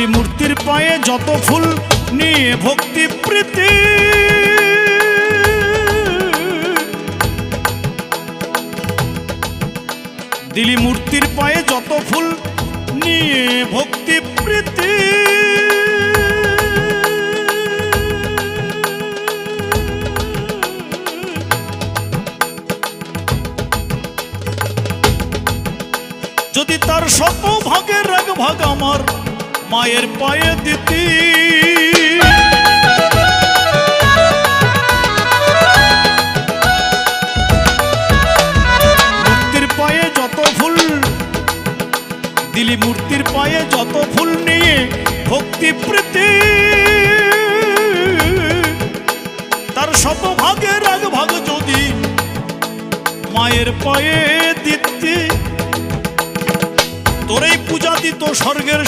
দিলি মূর্তির পায়ে যত ফুল নিয়ে ভক্তি প্রীতি, দিলি মূর্তির পায়ে যত ফুল নিয়ে ভক্তি প্রীতি। যদি তার শত ভাগের এক ভাগ আমার মায়ের পায়ে দিতি, মূর্তির পায়ে যত ফুল দিলি মূর্তির পায়ে যত ফুল নিয়ে ভক্তি প্রীতি, তার শত ভাগের এক ভাগ যদি মায়ের পায়ে দিতি, তোর এই পূজা দিত স্বর্গের